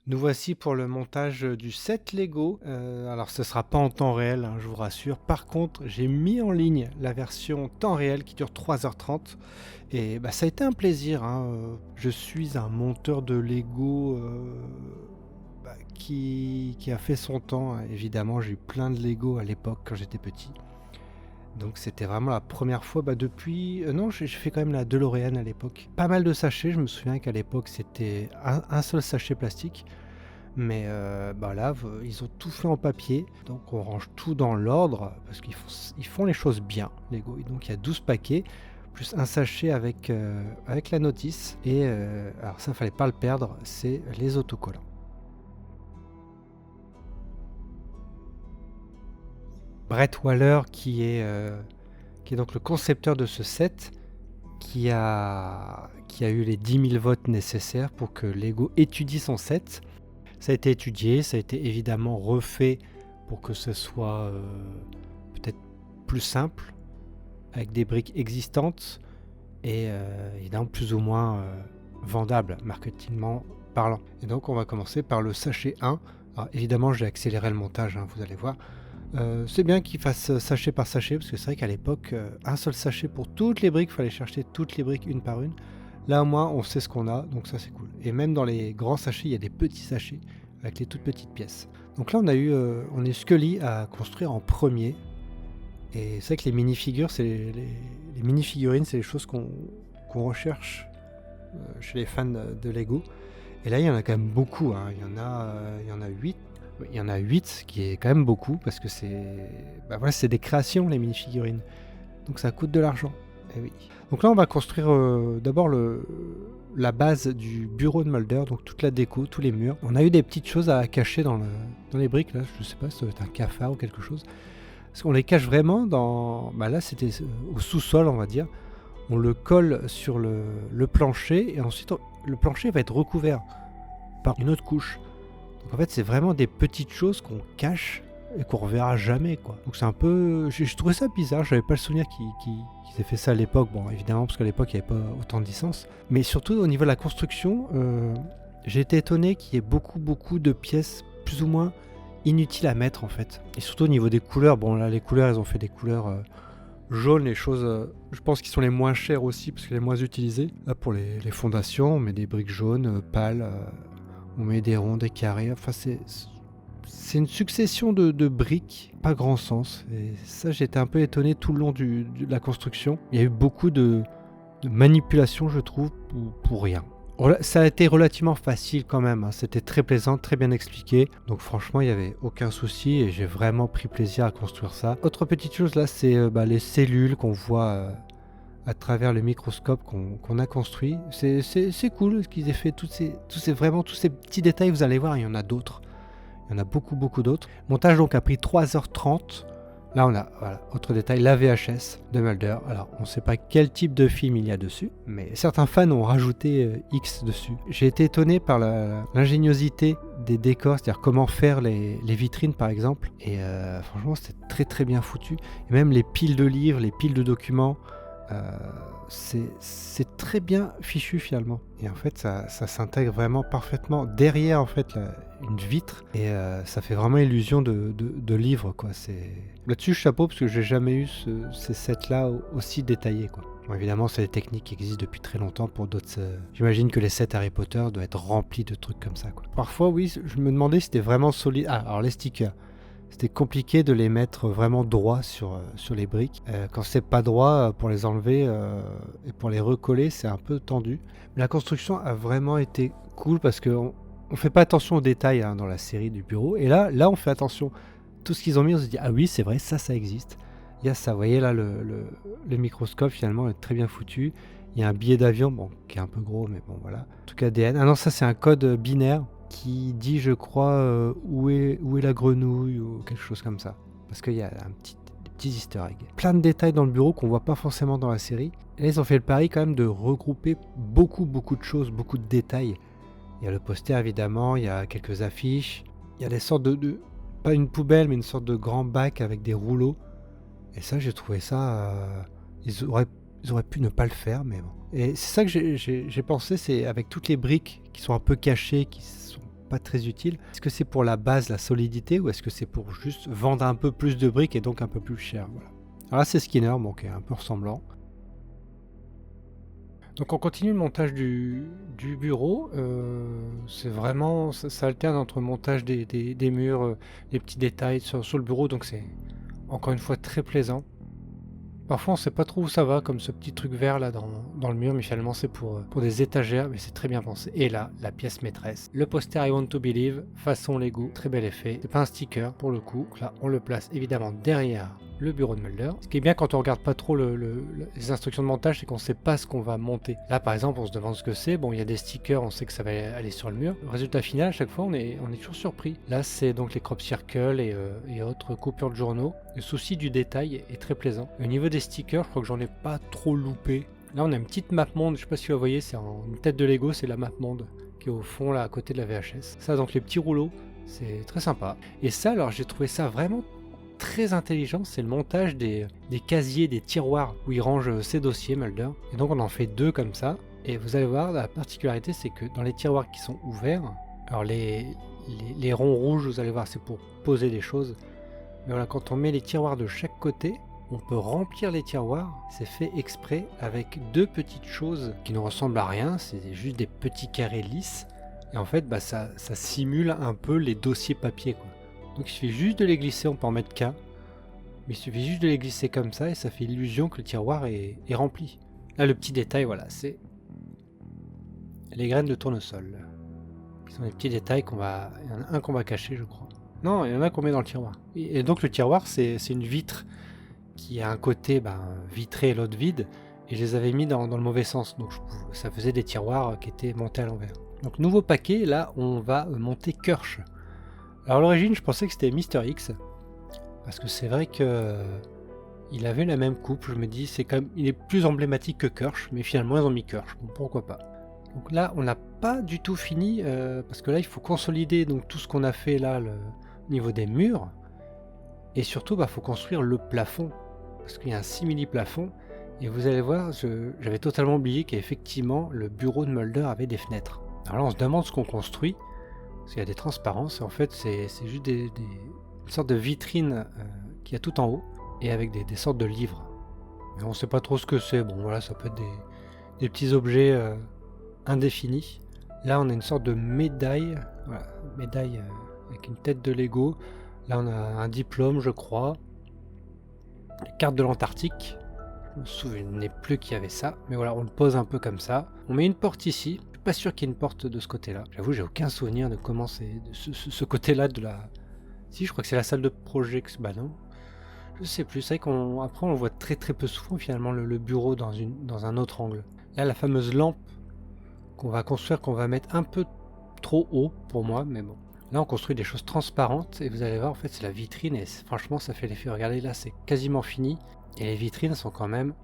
Nous voici pour le montage du set Lego. Alors ce sera pas en temps réel, hein, je vous rassure. Par contre, j'ai mis en ligne la version temps réel qui dure 3h30 et ça a été un plaisir, hein. Je suis un monteur de Lego qui a fait son temps, hein. Évidemment, j'ai eu plein de Lego à l'époque quand j'étais petit. Donc c'était vraiment la première fois depuis... non, j'ai fait quand même la DeLorean à l'époque. Pas mal de sachets, je me souviens qu'à l'époque c'était un seul sachet plastique. Mais là, ils ont tout fait en papier, donc on range tout dans l'ordre, parce ils font les choses bien, Lego. Et donc il y a 12 paquets, plus un sachet avec la notice, et alors ça, fallait pas le perdre, c'est les autocollants. Brett Waller, qui est donc le concepteur de ce set, qui a eu les 10 000 votes nécessaires pour que Lego étudie son set. Ça a été étudié, ça a été évidemment refait pour que ce soit peut-être plus simple, avec des briques existantes et évidemment plus ou moins vendables, marketingement parlant. Et donc on va commencer par le sachet 1. Alors évidemment j'ai accéléré le montage, hein, vous allez voir. C'est bien qu'il fasse sachet par sachet, parce que c'est vrai qu'à l'époque, un seul sachet pour toutes les briques, il fallait chercher toutes les briques une par une. Là au moins on sait ce qu'on a, donc ça c'est cool. Et même dans les grands sachets, il y a des petits sachets avec les toutes petites pièces. Donc là on est Scully à construire en premier. Et c'est vrai que les minifigures, les mini-figurines, c'est les choses qu'on recherche chez les fans de Lego. Et là il y en a quand même beaucoup, hein. Il y en a 8. Il y en a 8, ce qui est quand même beaucoup, parce que c'est des créations, les mini-figurines. Donc ça coûte de l'argent. Eh oui. Donc là, on va construire d'abord la base du bureau de Mulder, donc toute la déco, tous les murs. On a eu des petites choses à cacher dans les briques, là, je sais pas, ça doit être un cafard ou quelque chose. Parce qu'on les cache vraiment dans... là, c'était au sous-sol, on va dire. On le colle sur le plancher, et ensuite, le plancher va être recouvert par une autre couche. Donc en fait, c'est vraiment des petites choses qu'on cache et qu'on reverra jamais, quoi. Donc c'est un peu... J'ai trouvé ça bizarre, j'avais pas le souvenir qu'ils aient fait ça à l'époque. Bon, évidemment, parce qu'à l'époque, il n'y avait pas autant de licences. Mais surtout, au niveau de la construction, j'ai été étonné qu'il y ait beaucoup de pièces plus ou moins inutiles à mettre, en fait. Et surtout au niveau des couleurs. Bon, là, les couleurs, ils ont fait des couleurs jaunes, les choses... je pense qu'ils sont les moins chères aussi, parce que les moins utilisées. Là, pour les fondations, on met des briques jaunes, pâles... on met des ronds, des carrés, enfin c'est une succession de briques, pas grand sens. Et ça, j'étais un peu étonné tout le long de la construction. Il y a eu beaucoup de manipulation, je trouve, pour rien. Ça a été relativement facile quand même, hein. C'était très plaisant, très bien expliqué. Donc franchement, il n'y avait aucun souci et j'ai vraiment pris plaisir à construire ça. Autre petite chose là, c'est les cellules qu'on voit... à travers le microscope qu'on a construit. C'est cool ce qu'ils aient fait, tous ces petits détails, vous allez voir, il y en a d'autres. Il y en a beaucoup d'autres. Le montage donc a pris 3h30. Là on a, voilà, autre détail, la VHS de Mulder. Alors on ne sait pas quel type de film il y a dessus, mais certains fans ont rajouté X dessus. J'ai été étonné par l'ingéniosité des décors, c'est-à-dire comment faire les vitrines par exemple. Et franchement c'était très bien foutu. Et même les piles de livres, les piles de documents, c'est très bien fichu finalement, et en fait ça s'intègre vraiment parfaitement derrière en fait une vitre, et ça fait vraiment illusion de livre, quoi. Là-dessus chapeau, parce que j'ai jamais eu ces sets là aussi détaillés, quoi. Bon, évidemment c'est des techniques qui existent depuis très longtemps pour d'autres. J'imagine que les sets Harry Potter doivent être remplis de trucs comme ça, quoi. Parfois oui, je me demandais si c'était vraiment solide. Alors les stickers, c'était compliqué de les mettre vraiment droits sur les briques. Quand c'est pas droit, pour les enlever et pour les recoller, c'est un peu tendu. Mais la construction a vraiment été cool, parce qu'on fait pas attention aux détails, hein, dans la série du bureau. Et là on fait attention. Tout ce qu'ils ont mis, on se dit, ah oui, c'est vrai, ça existe. Il y a ça, vous voyez là, le microscope finalement est très bien foutu. Il y a un billet d'avion, bon, qui est un peu gros, mais bon voilà. En tout cas, ADN. Ah non, ça c'est un code binaire qui dit, je crois, où est la grenouille ou quelque chose comme ça. Parce qu'il y a des petits easter eggs. Plein de détails dans le bureau qu'on voit pas forcément dans la série. Et là, ils ont fait le pari quand même de regrouper beaucoup de choses, beaucoup de détails. Il y a le poster évidemment, il y a quelques affiches, il y a des sortes de pas une poubelle, mais une sorte de grand bac avec des rouleaux. Et ça, j'ai trouvé ça... ils auraient pu ne pas le faire, mais bon. Et c'est ça que j'ai pensé, c'est avec toutes les briques qui sont un peu cachées, qui sont pas très utile. Est-ce que c'est pour la base, la solidité, ou est-ce que c'est pour juste vendre un peu plus de briques et donc un peu plus cher? Voilà. Alors là, c'est Skinner, bon, qui est un peu ressemblant. Donc on continue le montage du bureau. C'est vraiment, ça alterne entre le montage des murs, les petits détails sur le bureau, donc c'est encore une fois très plaisant. Parfois on sait pas trop où ça va, comme ce petit truc vert là dans le mur, mais finalement c'est pour des étagères, mais c'est très bien pensé. Et là, la pièce maîtresse, le poster I Want to Believe, façon Lego, très bel effet. C'est pas un sticker pour le coup, donc là on le place évidemment derrière le bureau de Mulder. Ce qui est bien quand on regarde pas trop les instructions de montage, c'est qu'on sait pas ce qu'on va monter. Là par exemple on se demande ce que c'est, bon il y a des stickers, on sait que ça va aller sur le mur. Le résultat final à chaque fois on est toujours surpris. Là c'est donc les crop circles et autres coupures de journaux. Le souci du détail est très plaisant. Au niveau des stickers, je crois que j'en ai pas trop loupé. Là on a une petite map monde, je sais pas si vous la voyez, c'est une tête de Lego, c'est la map monde qui est au fond là à côté de la VHS. Ça donc les petits rouleaux, c'est très sympa. Et ça alors j'ai trouvé ça vraiment très intelligent, c'est le montage des casiers, des tiroirs où il range ses dossiers, Mulder. Et donc on en fait 2 comme ça. Et vous allez voir, la particularité c'est que dans les tiroirs qui sont ouverts, alors les ronds rouges, vous allez voir, c'est pour poser des choses. Mais voilà, quand on met les tiroirs de chaque côté, on peut remplir les tiroirs. C'est fait exprès avec 2 petites choses qui ne ressemblent à rien, c'est juste des petits carrés lisses. Et en fait, ça simule un peu les dossiers papier, quoi. Donc il suffit juste de les glisser, on peut en mettre qu'un. Mais il suffit juste de les glisser comme ça et ça fait illusion que le tiroir est rempli. Là le petit détail, voilà, c'est les graines de tournesol. Qui sont des petits détails il y en a un qu'on va cacher je crois. Non, il y en a qu'on met dans le tiroir. Et donc le tiroir c'est une vitre qui a un côté vitré et l'autre vide. Et je les avais mis dans le mauvais sens. Donc ça faisait des tiroirs qui étaient montés à l'envers. Donc nouveau paquet, là on va monter Kirsch. Alors à l'origine je pensais que c'était Mister X, parce que c'est vrai que il avait la même coupe, je me dis il est plus emblématique que Kirsch, mais finalement ils ont mis Kirsch, bon pourquoi pas. Donc là on n'a pas du tout fini, parce que là il faut consolider donc tout ce qu'on a fait là au niveau des murs, et surtout faut construire le plafond, parce qu'il y a un simili plafond, et vous allez voir, j'avais totalement oublié qu'effectivement le bureau de Mulder avait des fenêtres. Alors là on se demande ce qu'on construit, parce qu'il y a des transparences, et en fait c'est juste une sorte de vitrine qu'il y a tout en haut, et avec des sortes de livres. Mais on sait pas trop ce que c'est, bon voilà, ça peut être des petits objets indéfinis. Là on a une sorte de médaille, voilà, médaille avec une tête de Lego. Là on a un diplôme je crois, les cartes de l'Antarctique. Je me souvenais plus qu'il y avait ça, mais voilà, on le pose un peu comme ça. On met une porte ici. Je suis pas sûr qu'il y ait une porte de ce côté-là. J'avoue, j'ai aucun souvenir de comment c'est de ce côté-là de la. Si, je crois que c'est la salle de projection. Bah non, je sais plus. C'est vrai qu'après on voit très peu souvent finalement le bureau dans un autre angle. Là, la fameuse lampe qu'on va construire, qu'on va mettre un peu trop haut pour moi, mais bon. Là, on construit des choses transparentes et vous allez voir, en fait, c'est la vitrine et franchement, ça fait l'effet. Regardez, là, c'est quasiment fini. Et les vitrines sont quand même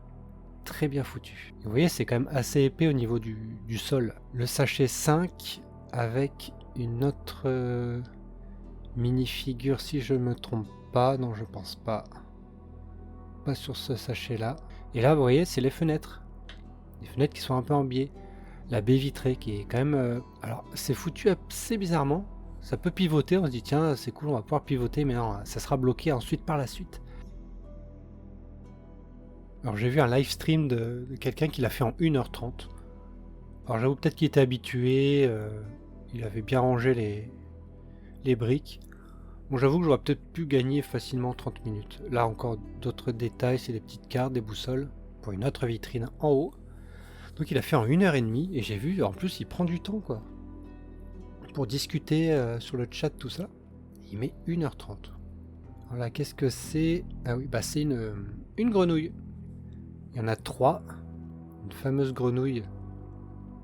très bien foutues. Et vous voyez, c'est quand même assez épais au niveau du sol. Le sachet 5 avec une autre mini-figure, si je me trompe pas. Non, je pense pas. Pas sur ce sachet-là. Et là, vous voyez, c'est les fenêtres. Les fenêtres qui sont un peu en biais. La baie vitrée qui est quand même... alors, c'est foutu assez bizarrement. Ça peut pivoter, on se dit, tiens, c'est cool, on va pouvoir pivoter, mais non, ça sera bloqué ensuite par la suite. Alors j'ai vu un live stream de quelqu'un qui l'a fait en 1h30. Alors j'avoue peut-être qu'il était habitué, il avait bien rangé les briques. Bon j'avoue que j'aurais peut-être pu gagner facilement 30 minutes. Là encore d'autres détails, c'est des petites cartes, des boussoles, pour une autre vitrine en haut. Donc il a fait en 1h30 et j'ai vu, en plus il prend du temps quoi. Pour discuter sur le chat tout ça, il met 1h30. Alors là qu'est-ce que c'est? Ah oui, c'est une grenouille. Il y en a 3, une fameuse grenouille.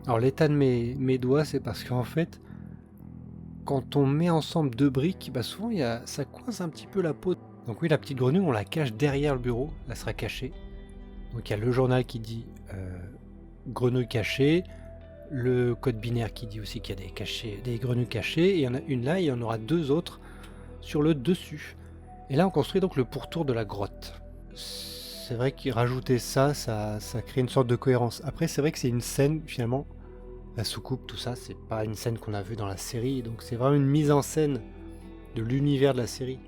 Alors l'état de mes doigts, c'est parce qu'en fait, quand on met ensemble 2 briques, souvent ça coince un petit peu la peau. Donc oui, la petite grenouille, on la cache derrière le bureau, elle sera cachée. Donc il y a le journal qui dit grenouille cachée, le code binaire qui dit aussi qu'il y a des grenouilles cachées, et il y en a une là, et il y en aura 2 autres sur le dessus. Et là on construit donc le pourtour de la grotte. C'est vrai qu'il rajouter ça crée une sorte de cohérence. Après, c'est vrai que c'est une scène, finalement, La soucoupe, tout ça, c'est pas une scène qu'on a vue dans la série, donc c'est vraiment une mise en scène de l'univers de la série.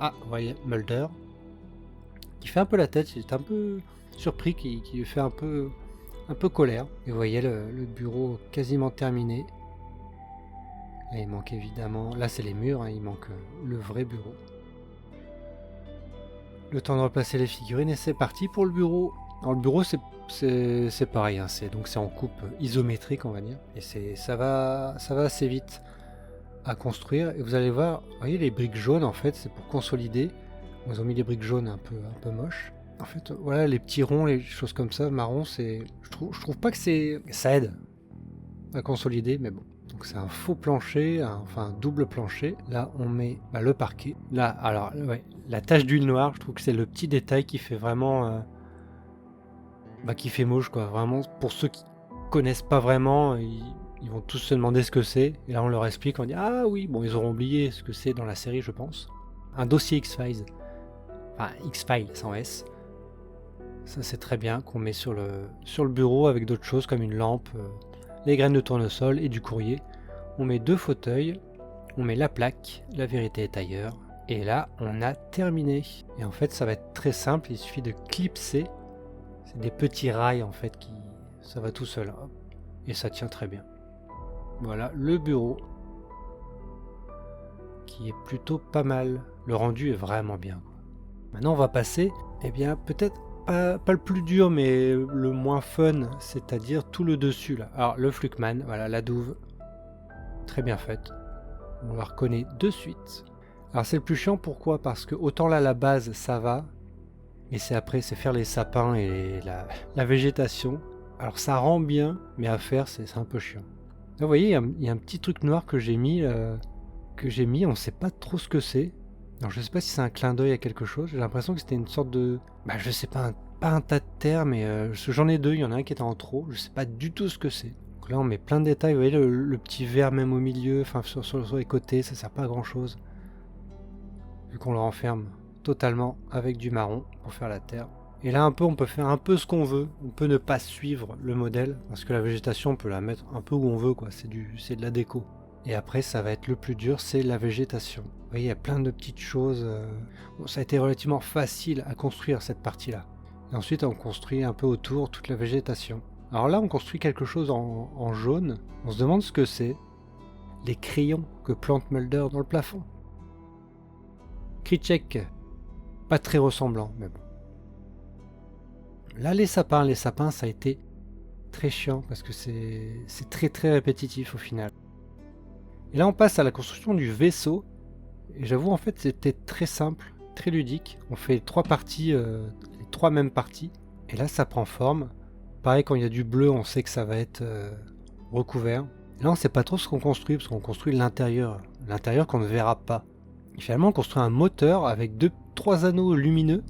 Ah, vous voyez, Mulder, qui fait un peu la tête, il est un peu surpris, qui fait un peu colère. Et vous voyez le bureau quasiment terminé. Là, il manque évidemment... Là, c'est les murs, hein, il manque le vrai bureau. Le temps de replacer les figurines et c'est parti pour le bureau. Alors le bureau, c'est pareil, hein, c'est en coupe isométrique, on va dire. Et ça va assez vite à construire. Et vous allez voir, vous voyez les briques jaunes, en fait, c'est pour consolider. Ils ont mis des briques jaunes un peu moches. En fait, voilà, les petits ronds, les choses comme ça, marron, c'est... Je trouve pas que ça aide à consolider, mais bon. Donc c'est un faux plancher, enfin un double plancher. Là, on met le parquet. Là, alors, ouais, la tache d'huile noire, je trouve que c'est le petit détail qui fait vraiment... qui fait moche, quoi. Vraiment, pour ceux qui connaissent pas vraiment, ils vont tous se demander ce que c'est. Et là, on leur explique, on dit, ah oui, bon, ils auront oublié ce que c'est dans la série, je pense. Un dossier X-Files. Enfin, X-Files, sans S. Ça, c'est très bien qu'on met sur le bureau avec d'autres choses comme une lampe, les graines de tournesol et du courrier. On met 2 fauteuils, on met la plaque, la vérité est ailleurs. Et là, on a terminé. Et en fait, ça va être très simple, il suffit de clipser. C'est des petits rails en fait ça va tout seul. Hop, et ça tient très bien. Voilà le bureau qui est plutôt pas mal. Le rendu est vraiment bien, quoi. Maintenant on va passer, peut-être pas le plus dur mais le moins fun, c'est-à-dire tout le dessus là. Alors le Fluckman, voilà la douve, très bien faite. On la reconnaît de suite. Alors c'est le plus chiant, pourquoi? Parce que autant là la base ça va, et c'est faire les sapins et la végétation. Alors ça rend bien, mais à faire c'est un peu chiant. Là, vous voyez, il y a un petit truc noir que j'ai mis, on sait pas trop ce que c'est. Alors je sais pas si c'est un clin d'œil à quelque chose, j'ai l'impression que c'était une sorte de... je sais pas, pas un tas de terre, mais j'en ai 2, il y en a un qui est en trop, je sais pas du tout ce que c'est. Donc là on met plein de détails, vous voyez le petit vert même au milieu, enfin sur les côtés, ça sert pas à grand chose. Vu qu'on le renferme totalement avec du marron pour faire la terre. Et là on peut faire un peu ce qu'on veut, on peut ne pas suivre le modèle, parce que la végétation on peut la mettre un peu où on veut, quoi. C'est de la déco. Et après ça va être le plus dur, c'est la végétation. Vous voyez, il y a plein de petites choses, ça a été relativement facile à construire cette partie là. Et ensuite on construit un peu autour toute la végétation. Alors là on construit quelque chose en jaune, on se demande ce que c'est. Les crayons que plante Mulder dans le plafond. Krycek, pas très ressemblant, mais bon. Là, les sapins, ça a été très chiant parce que c'est très très répétitif au final. Et là, on passe à la construction du vaisseau. Et j'avoue, en fait, c'était très simple, très ludique. On fait 3 parties, les 3 mêmes parties. Et là, ça prend forme. Pareil, quand il y a du bleu, on sait que ça va être recouvert. Et là, on ne sait pas trop ce qu'on construit parce qu'on construit l'intérieur qu'on ne verra pas. Et finalement, on construit un moteur avec 3 anneaux lumineux.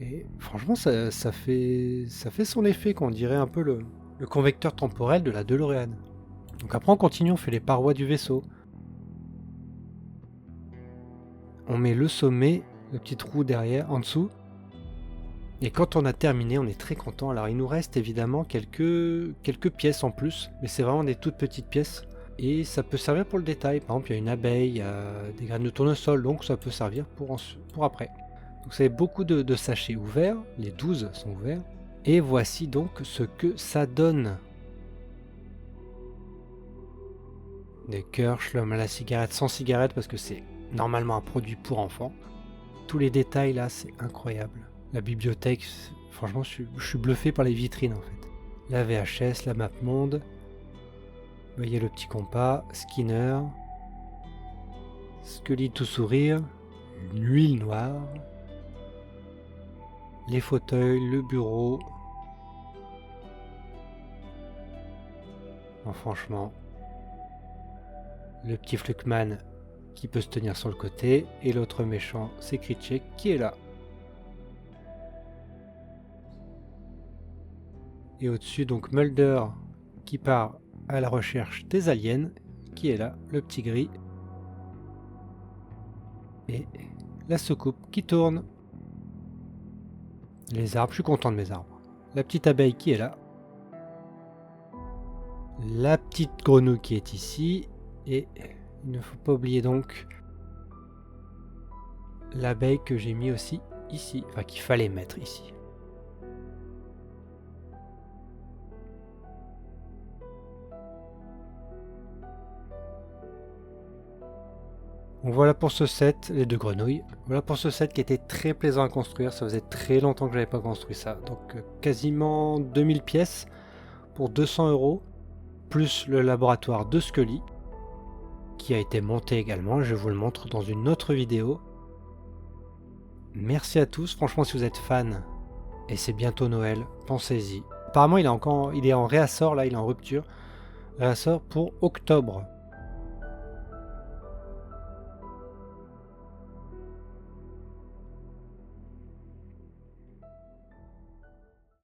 Et franchement, ça fait son effet, qu'on dirait un peu le convecteur temporel de la DeLorean. Donc après, on continue, on fait les parois du vaisseau. On met le sommet, le petit trou derrière, en dessous. Et quand on a terminé, on est très content. Alors il nous reste évidemment quelques pièces en plus, mais c'est vraiment des toutes petites pièces. Et ça peut servir pour le détail. Par exemple, il y a une abeille, il y a des graines de tournesol, donc ça peut servir pour après. Donc vous avez beaucoup de sachets ouverts, les 12 sont ouverts. Et voici donc ce que ça donne. Des Kirschlum à la cigarette, sans cigarette parce que c'est normalement un produit pour enfants. Tous les détails là, c'est incroyable. La bibliothèque, franchement, je suis bluffé par les vitrines en fait. La VHS, la map monde. Vous voyez le petit compas, Skinner, Scully tout sourire, une huile noire, les fauteuils, le bureau. Bon, franchement, le petit Fluckman qui peut se tenir sur le côté, et l'autre méchant, c'est Krycek qui est là. Et au-dessus, donc Mulder qui part à la recherche des aliens, qui est là, le petit gris. Et la soucoupe qui tourne. Les arbres, je suis content de mes arbres. La petite abeille qui est là. la petite grenouille qui est ici, et il ne faut pas oublier donc l'abeille que j'ai mis aussi ici, enfin qu'il fallait mettre ici. Donc voilà pour ce set, les deux grenouilles. Voilà pour ce set qui était très plaisant à construire, ça faisait très longtemps que j'avais pas construit ça. Donc quasiment 2000 pièces pour 200 €, plus le laboratoire de Scully, qui a été monté également, je vous le montre dans une autre vidéo. Merci à tous, franchement si vous êtes fan, et c'est bientôt Noël, pensez-y. Apparemment il est en réassort, là il est en rupture, réassort pour octobre.